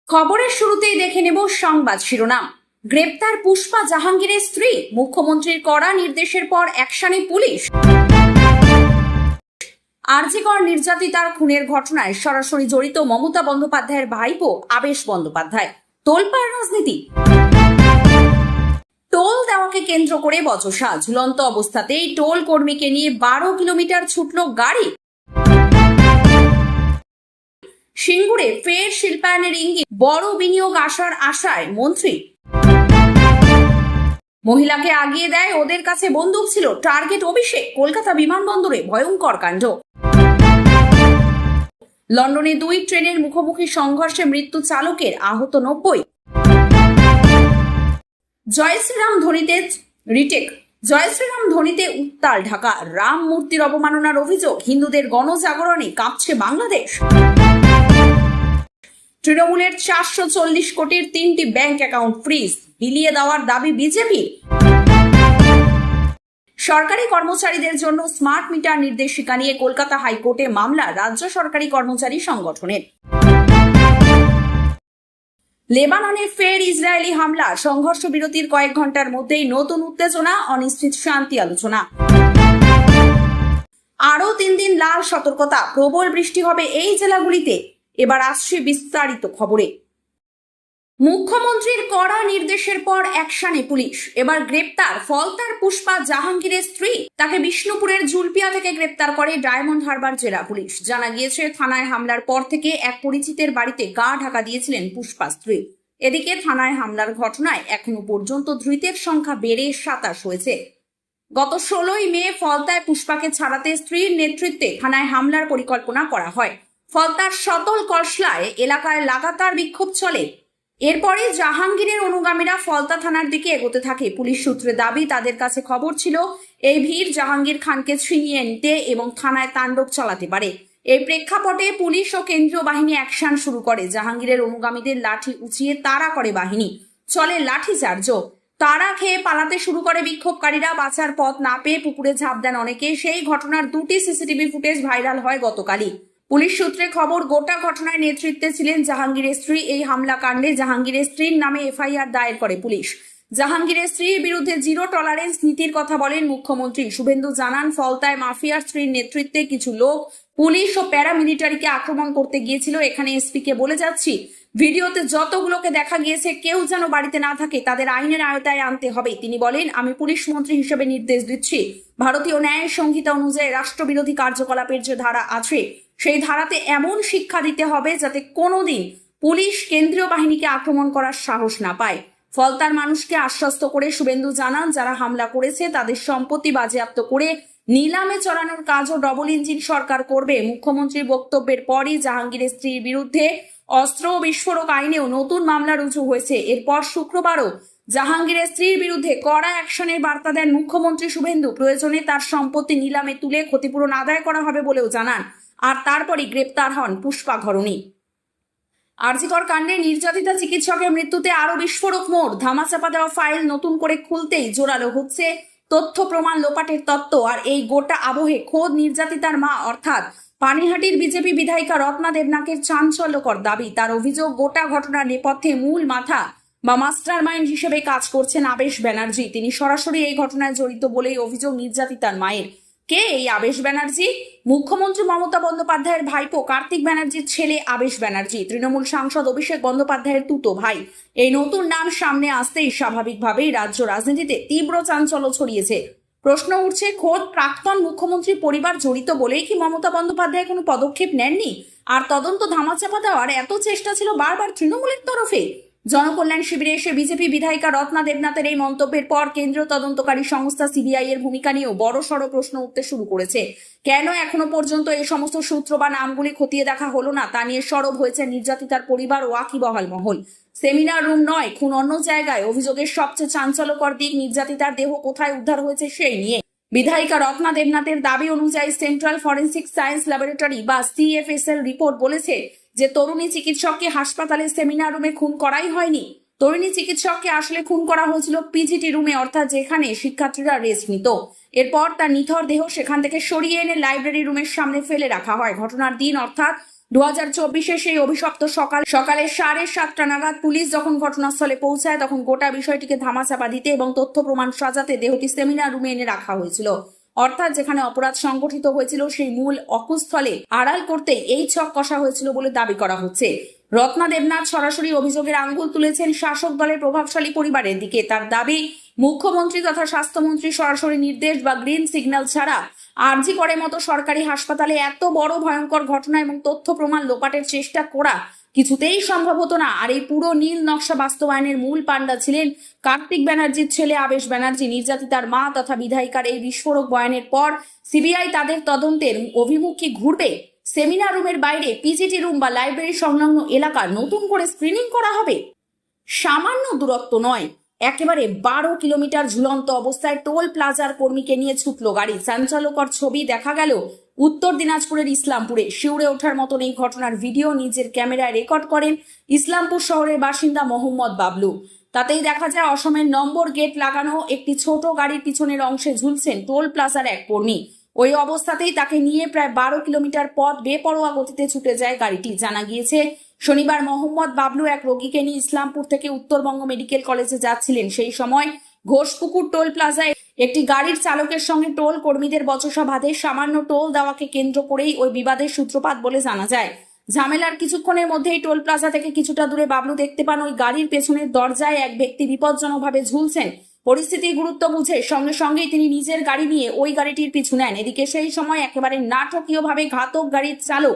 খবরের শুরুতেই দেখে নেব সংবাদ শিরোনাম। গ্রেপ্তার পুষ্পা জাহাঙ্গীরের স্ত্রী, মুখ্যমন্ত্রীর কড়া নির্দেশের পর অ্যাকশনে পুলিশ। আরজিকর নির্যাতিতার খুনের ঘটনায় সরাসরি জড়িত মমতা বন্দ্যোপাধ্যায়ের ভাইপো আবেশ বন্দ্যোপাধ্যায়। তোলপাড় রাজনীতি। টোল দেওয়াকে কেন্দ্র করে বচসা, ঝুলন্ত অবস্থাতেই টোল কর্মীকে নিয়ে 12 কিলোমিটার ছুটল গাড়ি। সিঙ্গুরে ফের শিল্পায়নের ইঙ্গিত, বড় বিনিয়োগ আসার আশায় মন্ত্রী। মহিলাকে আগিয়ে দেয়, ওদের কাছে বন্দুক ছিল, টার্গেট অভিষেক। কলকাতা বিমানবন্দরে ভয়ঙ্কর কাণ্ড। লন্ডনে 2 ট্রেনের মুখোমুখি সংঘর্ষে মৃত্যু চালকের, আহত 90। জয় শ্রীরাম ধ্বনিতে রিটেক। জয় শ্রীরাম ধ্বনিতে উত্তাল ঢাকা। রাম মূর্তির অবমাননার অভিযোগ, হিন্দুদের গণজাগরণে কাঁপছে বাংলাদেশ। তৃণমূলের 440 কোটির 3টি ব্যাংক অ্যাকাউন্ট ফ্রিজ, বিলিয়ে দেওয়ার দাবি বিজেপি। সরকারি কর্মচারীদের জন্য স্মার্ট মিটার নির্দেশিকা নিয়ে কলকাতা হাইকোর্টে মামলা রাজ্য সরকারি কর্মচারী সংগঠনের। লেবাননে ফের ইসরায়েলি হামলা, সংঘর্ষ বিরতির কয়েক ঘন্টার মধ্যেই নতুন উত্তেজনা, অনিশ্চিত শান্তি আলোচনা। আরও 3 দিন লাল সতর্কতা, প্রবল বৃষ্টি হবে এই জেলাগুলিতে। এবার আসছে বিস্তারিত খবরে। মুখ্যমন্ত্রীর কড়া নির্দেশের পর অ্যাকশনে পুলিশ। এবার গ্রেপ্তার ফলতার পুষ্পা জাহাঙ্গীরের স্ত্রী। তাকে বিষ্ণুপুরের জুলপিয়া থেকে গ্রেপ্তার করে ডায়মন্ড হারবার জেলা পুলিশ। জানা গিয়েছে, থানায় হামলার পর থেকে এক পরিচিতের বাড়িতে গা ঢাকা দিয়েছিলেন পুষ্পা স্ত্রী। এদিকে থানায় হামলার ঘটনায় এখনো পর্যন্ত ধৃতের সংখ্যা বেড়ে 27 হয়েছে। গত 16ই মে ফলতায় পুষ্পাকে ছাড়াতে স্ত্রীর নেতৃত্বে থানায় হামলার পরিকল্পনা করা হয়। ফলতার সতল কসলায় এলাকায় লাগাতার বিক্ষোভ চলে। এরপরে জাহাঙ্গীরের অনুগামীরা ফলতা থানার দিকে এগোতে থাকে। পুলিশ সূত্রে দাবি, তাদের কাছে খবর ছিল এই ভিড় জাহাঙ্গীর খানকে ছিনিয়ে নিতে এবং থানায় তাণ্ডব চালাতে পারে। এই প্রেক্ষাপটে পুলিশ ও কেন্দ্রীয় বাহিনী অ্যাকশন শুরু করে। জাহাঙ্গীরের অনুগামীদের লাঠি উঁচিয়ে তাড়া করে বাহিনী। চলে লাঠিচার্জ। তাড়া খেয়ে পালাতে শুরু করে বিক্ষোভকারীরা। বাঁচার পথ না পেয়ে পুকুরে ঝাঁপ দেন অনেকে। সেই ঘটনার 2টি সিসিটিভি ফুটেজ ভাইরাল হয় গতকালই। পুলিশ সূত্রে খবর, গোটা ঘটনায় নেতৃত্বে ছিলেন জাহাঙ্গীরের স্ত্রী। এই হামলা কাণ্ডে জাহাঙ্গীরের স্ত্রীর নামে এফআইআর দায়ের করে পুলিশ। জাহাঙ্গীরের স্ত্রীর বিরুদ্ধে জিরো টলারেন্স নীতির কথা বলেন মুখ্যমন্ত্রী। শুভেন্দু জানান, ফলতায় মাফিয়ার স্ত্রীর নেতৃত্বে কিছু লোক পুলিশ ও প্যারামিলিটারিকে আক্রমণ করতে গিয়েছিল। এখানে এসপিকে বলে যাচ্ছি, ভিডিওতে যতগুলোকে দেখা গিয়েছে কেউ যেন বাড়িতে না থাকে, তাদের আইনের আওতায় আনতে হবে। তিনি বলেন, আমি পুলিশ মন্ত্রী হিসেবে নির্দেশ দিচ্ছি, ভারতীয় ন্যায় সংহিতা অনুযায়ী রাষ্ট্রবিরোধী কার্যকলাপের যে ধারা আছে সেই ধারাতে এমন শিক্ষা দিতে হবে যাতে কোনোদিন পুলিশ কেন্দ্রীয় বাহিনীকে আক্রমণ করার সাহস না পায়। ফলতার মানুষকে আশ্বস্ত করে শুভেন্দু জানান, যারা হামলা করেছে তাদের সম্পত্তি বাজেয়াপ্ত করে নিলামে চড়ানোর কাজও ডবল ইঞ্জিন সরকার করবে। মুখ্যমন্ত্রীর বক্তব্যের পরই জাহাঙ্গীরের স্ত্রীর বিরুদ্ধে অস্ত্র ও বিস্ফোরক আইনেও নতুন মামলা রুজু হয়েছে। এরপর শুক্রবারও জাহাঙ্গীরের স্ত্রীর বিরুদ্ধে কড়া অ্যাকশনের বার্তা দেন মুখ্যমন্ত্রী শুভেন্দু। প্রয়োজনে তার সম্পত্তি নিলামে তুলে ক্ষতিপূরণ আদায় করা হবে বলেও জানান। আর তারপরই গ্রেপ্তার হন পুষ্পা ঘরণী। আরজিকর কাণ্ডে নির্যাতিতা চিকিৎসকের মৃত্যুতে আরো বিস্ফোরক মোড়। ধামাচাপা দেওয়া ফাইল নতুন করে খুলতেই জোরালো হচ্ছে তথ্য প্রমাণ লোপাটের তত্ত্ব। আর এই গোটা আবহে খোদ নির্যাতিতার মা অর্থাৎ পানিহাটির বিজেপি বিধায়িকা রত্না দেবনাথের চাঞ্চল্যকর দাবি। তার অভিযোগ, গোটা ঘটনার নেপথ্যে মূল মাথা বা মাস্টার মাইন্ড হিসেবে কাজ করছেন আবেশ ব্যানার্জি। তিনি সরাসরি এই ঘটনায় জড়িত বলেই অভিযোগ নির্যাতিতার মায়ের। কে এই আবেশ ব্যানার্জি? মুখ্যমন্ত্রী মমতা বন্দ্যোপাধ্যায়ের ভাইপো কার্তিক ব্যানার্জির ছেলে আবেশ ব্যানার্জি, তৃণমূল সাংসদ অভিষেক বন্দ্যোপাধ্যায়ের তুতো ভাই। এই নতুন নাম সামনে আসতেই স্বাভাবিকভাবেই রাজ্য রাজনীতিতে তীব্র চাঞ্চল্য ছড়িয়েছে। প্রশ্ন উঠছে, খোদ প্রাক্তন মুখ্যমন্ত্রী পরিবার জড়িত বলেই কি মমতা বন্দ্যোপাধ্যায় কোনো পদক্ষেপ নেননি? আর তদন্ত ধামাচাপা দেওয়ার এত চেষ্টা ছিল বারবার তৃণমূলের তরফে। জনকল্যাণ শিবিরে এসে বিজেপি বিধায়িকা রত্না দেবনাথের এই মন্তব্যের পর কেন্দ্রীয় তদন্তকারী সংস্থা সিবিআই এর ভূমিকা নিয়েও বড়সড় প্রশ্ন উঠতে শুরু করেছে। কেন এখনো পর্যন্ত এই সমস্ত সূত্র বা নামগুলি খতিয়ে দেখা হলো না, তা নিয়ে সরব হয়েছে নির্যাতিতার পরিবার ও ওয়াকিবহাল মহল। সেমিনার রুম নয়, খুন অন্য জায়গায়। অভিযোগের সবচেয়ে চাঞ্চল্যকর দিক, নির্যাতিতার দেহ কোথায় উদ্ধার হয়েছে সেই নিয়ে। বিধায়িকা রত্না দেবনাথের দাবি অনুযায়ী সেন্ট্রাল ফরেন্সিক সায়েন্স ল্যাবরেটরি বা সিএফএসএল রিপোর্ট বলেছে যে তরুণী চিকিৎসককে হাসপাতালের সেমিনার রুমে খুন করাই হয়নি। তরুণী চিকিৎসককে আসলে খুন করা হয়েছিল পিজিটি রুমে, অর্থাৎ যেখানে শিক্ষার্থীরা রেস্ট নিত। এরপর তার নিথর দেহ সেখান থেকে সরিয়ে এনে লাইব্রেরি রুমের সামনে ফেলে রাখা হয়। ঘটনার দিন অর্থাৎ 2024 সেই অভিশপ্ত সকালে 7:30 নাগাদ পুলিশ যখন ঘটনাস্থলে পৌঁছায় তখন গোটা বিষয়টিকে ধামাচাপা দিতে এবং তথ্য প্রমাণ সাজাতে দেহটি সেমিনার রুমে এনে রাখা হয়েছিল। অর্থাৎ যেখানে অপরাধ সংগঠিত হয়েছিল সেই মূল অকুস্থলে আড়াল করতে এই ছক কষা হয়েছিল বলে দাবি করা হচ্ছে। রত্না দেবনাথ সরাসরি অভিযোগের আঙ্গুল তুলেছেন শাসক দলের প্রভাবশালী পরিবারের দিকে। তার দাবি, মুখ্যমন্ত্রী তথা স্বাস্থ্যমন্ত্রী সরাসরি নির্দেশ বা গ্রিন সিগন্যাল ছাড়া আরজি করের মতো সরকারি হাসপাতালে এত বড় ভয়ঙ্কর ঘটনা এবং তথ্য প্রমাণ লোপাটের চেষ্টা করা কিছুতেই সম্ভব হতো না। আর এই পুরো নীল নকশা বাস্তবায়নের মূল পাণ্ডা ছিলেন কার্তিক ব্যানার্জির ছেলে আবেশ ব্যানার্জি। নির্যাতিতার মা তথা বিধায়িকার এই বিস্ফোরক বয়ানের পর সিবিআই তাদের তদন্তের অভিমুখ কি ঘুরবে? সেমিনার রুমের বাইরে পিজিটি রুম বা লাইব্রেরি সংলগ্ন এলাকা নতুন করে স্ক্রিনিং করা হবে? সামান্য দূরত্ব নয়, একেবারে 12 কিলোমিটার ঝুলন্ত অবস্থায় টোল প্লাজার কর্মীকে নিয়ে ছুটল গাড়ি। চাঞ্চল্যকর ছবি দেখা গেল উত্তর দিনাজপুরের ইসলামপুরে। শিউরে ওঠার মতন এই ঘটনার ভিডিও নিজের ক্যামেরায় রেকর্ড করেন ইসলামপুর শহরের বাসিন্দা মোহাম্মদ বাবলু। তাতেই দেখা যায় অসমের নম্বর গেট লাগানো একটি ছোট গাড়ির পিছনের অংশে ঝুলছেন টোল প্লাজার এক কর্মী। ওই অবস্থাতেই তাকে নিয়ে প্রায় 12 কিলোমিটার পথ বেপরোয়া গতিতে ছুটে যায় গাড়িটি। জানা গিয়েছে, শনিবার মোহাম্মদ বাবলু এক রোগীকে নিয়ে ইসলামপুর থেকে উত্তরবঙ্গ মেডিকেল কলেজে যাচ্ছিলেন। সেই সময় ঘোষপুকুর টোল প্লাজায় একটি গাড়ির চালকের সঙ্গে টোল কর্মীদের বচসা বাঁধে। সামান্য টোল দেওয়াকে কেন্দ্র করেই ওই বিবাদের সূত্রপাত বলে জানা যায়। ঝামেলার কিছুক্ষণের মধ্যেই টোল প্লাজা থেকে কিছুটা দূরে বাবলু দেখতে পান ওই গাড়ির পেছনের দরজায় এক ব্যক্তি বিপজ্জনকভাবে ঝুলছেন। পরিস্থিতির গুরুত্ব বুঝে সঙ্গে সঙ্গেই তিনি নিজের গাড়ি নিয়ে ওই গাড়িটির পিছু নেন। এদিকে সেই সময় একেবারে নাটকীয়ভাবে ঘাতক গাড়ির চালক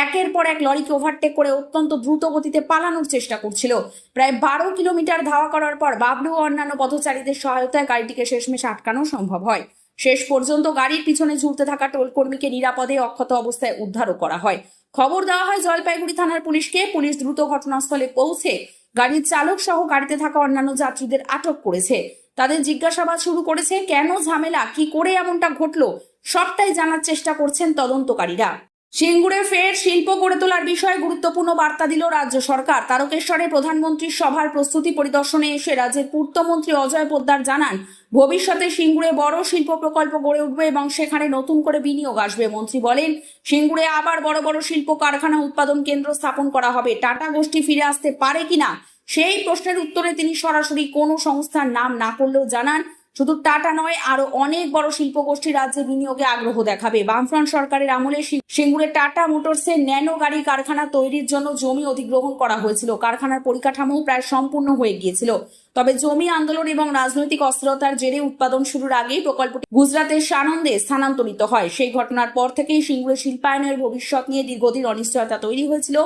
একের পর এক লরিকে ওভারটেক করে অত্যন্ত দ্রুত গতিতে পালানোর চেষ্টা করছিল। প্রায় 12 কিলোমিটার ধাওয়া করার পর বাবলু ও অন্যান্য পথচারীদের সহায়তায় গাড়িটিকে শেষমেশ আটকানো সম্ভব হয়। শেষ পর্যন্ত গাড়ির পিছনে ঝুলতে থাকা টোল কর্মীকে নিরাপদে অক্ষত অবস্থায় উদ্ধারও করা হয়। খবর দেওয়া হয় জলপাইগুড়ি থানার পুলিশকে। পুলিশ দ্রুত ঘটনাস্থলে পৌঁছে গাড়ির চালক সহ গাড়িতে থাকা অন্যান্য যাত্রীদের আটক করেছে। তাদের জিজ্ঞাসাবাদ শুরু করেছে। কেন ঝামেলা, কি করে এমনটা ঘটলো, সবটাই জানার চেষ্টা করছেন তদন্তকারীরা। সিঙ্গুরে ফের শিল্প গড়ে তোলার বিষয়ে গুরুত্বপূর্ণ বার্তা দিল রাজ্য সরকার। তারকেশ্বরে প্রধানমন্ত্রীর সভার প্রস্তুতি পরিদর্শনে এসে রাজ্যের পূর্তমন্ত্রী অজয় পোদ্দার জানান, ভবিষ্যতে সিঙ্গুরে বড় শিল্প প্রকল্প গড়ে উঠবে এবং সেখানে নতুন করে বিনিয়োগ আসবে। মন্ত্রী বলেন, সিঙ্গুরে আবার বড় বড় শিল্প কারখানা উৎপাদন কেন্দ্র স্থাপন করা হবে। টাটা গোষ্ঠী ফিরে আসতে পারে কিনা সেই প্রশ্নের উত্তরে তিনি সরাসরি কোনো সংস্থার নাম না করলেও জানান, শুধু টাটা নয়, আরো অনেক বড় শিল্প গোষ্ঠী রাজ্যে বিনিয়োগে আগ্রহ দেখাবে। বামফ্রন্ট সরকারের আমলে সিঙ্গুরে টাটা মোটরসের ন্যানো গাড়ি কারখানা তৈরির জন্য জমি অধিগ্রহণ করা হয়েছিল। কারখানার পরিকাঠামো প্রায় সম্পূর্ণ হয়ে গিয়েছিল। তবে জমি আন্দোলন এবং রাজনৈতিক অস্থিরতার জেরে উৎপাদন শুরুর আগেই প্রকল্পটি গুজরাতের সানন্দে স্থানান্তরিত হয়। সেই ঘটনার পর থেকেই সিঙ্গুরে শিল্পায়নের ভবিষ্যৎ নিয়ে দীর্ঘদিন অনিশ্চয়তা তৈরি হয়েছিল।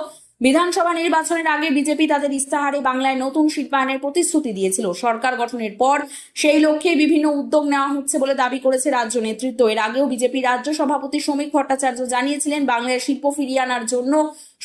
বিধানসভা নির্বাচনের আগে বিজেপি তাদের ইস্তাহারে বাংলায় নতুন শিল্পায়নের প্রতিশ্রুতি দিয়েছিল। সরকার গঠনের পর সেই লক্ষ্যে বিভিন্ন উদ্যোগ নেওয়া হচ্ছে বলে দাবি করেছে রাজ্য নেতৃত্ব। এর আগেও বিজেপি রাজ্য সভাপতি শ্রমিক ভট্টাচার্য জানিয়েছিলেন, বাংলায় শিল্প ফিরিয়ে আনার জন্য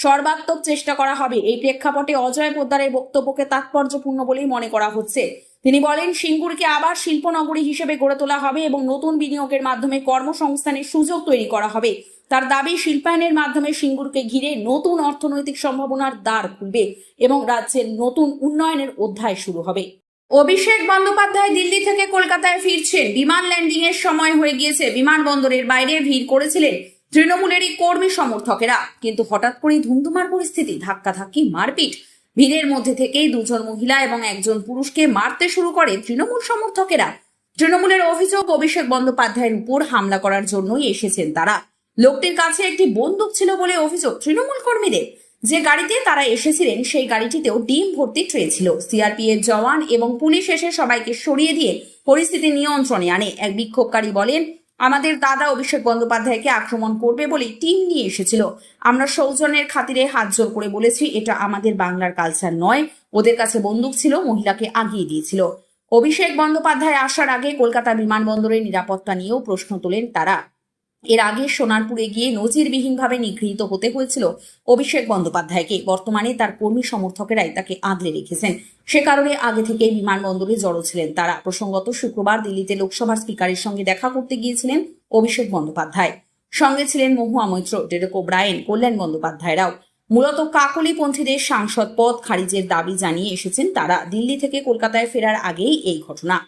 সর্বাত্মক চেষ্টা করা হবে। এই প্রেক্ষাপটে অজয় পোদ্দারের বক্তব্যকে তাৎপর্যপূর্ণ বলেই মনে করা হচ্ছে। তিনি বলেন, সিঙ্গুরকে আবার শিল্পনগরী হিসেবে গড়ে তোলা হবে এবং নতুন বিনিয়োগের মাধ্যমে কর্মসংস্থানের সুযোগ তৈরি করা হবে। তার দাবি, শিল্পায়নের মাধ্যমে সিঙ্গুরকে ঘিরে নতুন অর্থনৈতিক সম্ভাবনার দ্বার খুলবে এবং রাজ্যের নতুন উন্নয়নের অধ্যায় শুরু হবে। অভিষেক বন্দ্যোপাধ্যায় দিল্লি থেকে কলকাতায় ফিরছেন। বিমান ল্যান্ডিং এর সময় হয়ে গিয়েছে। বিমানবন্দরের বাইরে ভিড় করেছিলেন তৃণমূলেরই কর্মী সমর্থকেরা, কিন্তু হঠাৎ করেই ধুমধুমার পরিস্থিতি, ধাক্কাধাক্কি, মারপিট। ভিড়ের মধ্যে থেকেই দুজন মহিলা এবং একজন পুরুষকে মারতে শুরু করে তৃণমূল সমর্থকেরা। তৃণমূলের অভিযোগ, অভিষেক বন্দ্যোপাধ্যায়ের উপর হামলা করার জন্যই এসেছেন তারা। লোকটির কাছে একটি বন্দুক ছিল বলে অভিযোগ তৃণমূল কর্মীদের। যে গাড়িতে তারা এসেছিলেন সেই গাড়িটিতেও ডিম ভর্তি ট্রে ছিল। সিআরপিএফ জওয়ান এবং পুলিশ এসে সবাইকে সরিয়ে দিয়ে পরিস্থিতি নিয়ন্ত্রণে আনে। এক বিক্ষোভকারী বলেন, আমাদের দাদা অভিষেক বন্দ্যোপাধ্যায়কে আক্রমণ করবে বলে টিম নিয়ে এসেছিল। আমরা সৌজন্যের খাতিরে হাত জোর করে বলেছি, এটা আমাদের বাংলার কালচার নয়। ওদের কাছে বন্দুক ছিল, মহিলাকে আগিয়ে দিয়েছিল। অভিষেক বন্দ্যোপাধ্যায় আসার আগে কলকাতা বিমানবন্দরের নিরাপত্তা নিয়েও প্রশ্ন তোলেন তারা। এর আগে সোনারপুরে গিয়ে নজিরবিহীনভাবে নিগৃহীত হতে হয়েছিল অভিষেক বন্দ্যোপাধ্যায়কে। বর্তমানে তার কর্মী সমর্থকেরাই তাকে আঁকড়ে রেখেছেন। সে কারণে আগে থেকেই বিমানবন্দরে জড়ো ছিলেন তারা। প্রসঙ্গত, শুক্রবার দিল্লিতে লোকসভার স্পিকারের সঙ্গে দেখা করতে গিয়েছিলেন অভিষেক বন্দ্যোপাধ্যায়। সঙ্গে ছিলেন মহুয়া মৈত্র, ডেরেক ওব্রায়েন, কল্যাণ বন্দ্যোপাধ্যায়রাও। মূলত কাকলিপন্থীদের সাংসদ পদ খারিজের দাবি জানিয়ে এসেছেন তারা। দিল্লি থেকে কলকাতায় ফেরার আগেই এই ঘটনা।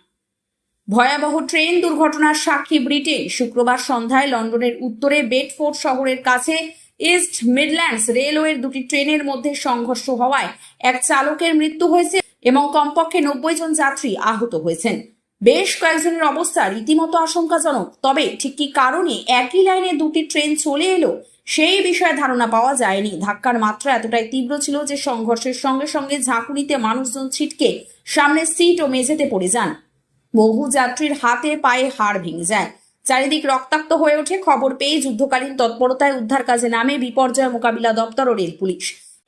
ভয়াবহ ট্রেন দুর্ঘটনার সাক্ষী ব্রিটেন। শুক্রবার সন্ধ্যায় লন্ডনের উত্তরে বেডফোর্ড শহরের কাছে ইস্ট মিডল্যান্ডস রেলওয়ের দুটি ট্রেনের মধ্যে সংঘর্ষ হওয়ায় এক চালকের মৃত্যু হয়েছে এবং কমপক্ষে 90 জন যাত্রী আহত হয়েছেন। বেশ কয়েকজনের অবস্থা রীতিমতো আশঙ্কাজনক। তবে ঠিক কি কারণে একই লাইনে দুটি ট্রেন চলে এলো সেই বিষয়ে ধারণা পাওয়া যায়নি। ধাক্কার মাত্রা এতটাই তীব্র ছিল যে সংঘর্ষের সঙ্গে সঙ্গে ঝাঁকুনিতে মানুষজন ছিটকে সামনের সিট ও মেঝেতে পড়ে যান। বহু যাত্রীর হাতে পায়ে হাড় ভেঙে যায়। চারিদিক রক্তাক্ত হয়ে ওঠে। খবর পেয়ে যুদ্ধকালীন তৎপরতায় উদ্ধার কাজে নামে বিপর্যয় মোকাবিলা দপ্তর ও রেল পুলিশ।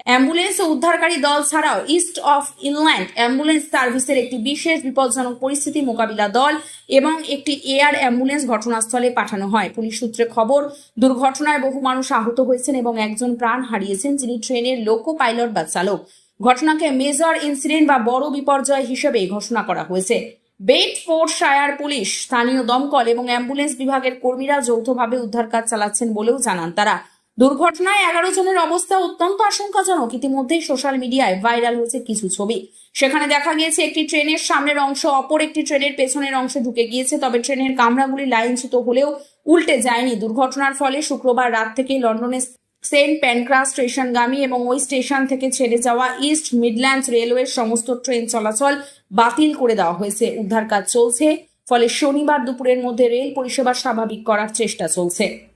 অ্যাম্বুলেন্স ও উদ্ধারকারী দল ছাড়াও ইস্ট অফ ইনল্যান্ড অ্যাম্বুলেন্স সার্ভিসের একটি বিশেষ বিপজ্জনক পরিস্থিতি মোকাবিলা দল এবং একটি এয়ার অ্যাম্বুলেন্স ঘটনাস্থলে পাঠানো হয়। পুলিশ সূত্রে খবর, দুর্ঘটনায় বহু মানুষ আহত হয়েছেন এবং একজন প্রাণ হারিয়েছেন, যিনি ট্রেনের লোকো পাইলট বা চালক। ঘটনাকে মেজর ইনসিডেন্ট বা বড় বিপর্যয় হিসেবে ঘোষণা করা হয়েছে। বেডফোর্ডশায়ার পুলিশ, স্থানীয় দমকল এবং অ্যাম্বুলেন্স বিভাগের কর্মীরা যৌথভাবে উদ্ধার কাজ চালাচ্ছেন বলেও জানান তারা। দুর্ঘটনায় 11 জনের অবস্থা অত্যন্ত আশঙ্কাজনক। ইতিমধ্যেই সোশ্যাল মিডিয়ায় ভাইরাল হয়েছে কিছু ছবি। সেখানে দেখা গিয়েছে একটি ট্রেনের সামনের অংশ অপর একটি ট্রেনের পেছনের অংশে ঢুকে গিয়েছে। তবে ট্রেনের কামরাগুলি লাইনচ্যুত হলেও উল্টে যায়নি। দুর্ঘটনার ফলে শুক্রবার রাত থেকে লন্ডনের সেন্ট প্যানক্রাস স্টেশনগামী এবং ওই স্টেশন থেকে ছেড়ে যাওয়া ইস্ট মিডল্যান্ডস রেলওয়ের সমস্ত ট্রেন চলাচল বাতিল করে দেওয়া হয়েছে। উদ্ধার কাজ চলছে, ফলে শনিবার দুপুরের মধ্যে রেল পরিষেবা স্বাভাবিক করার চেষ্টা চলছে।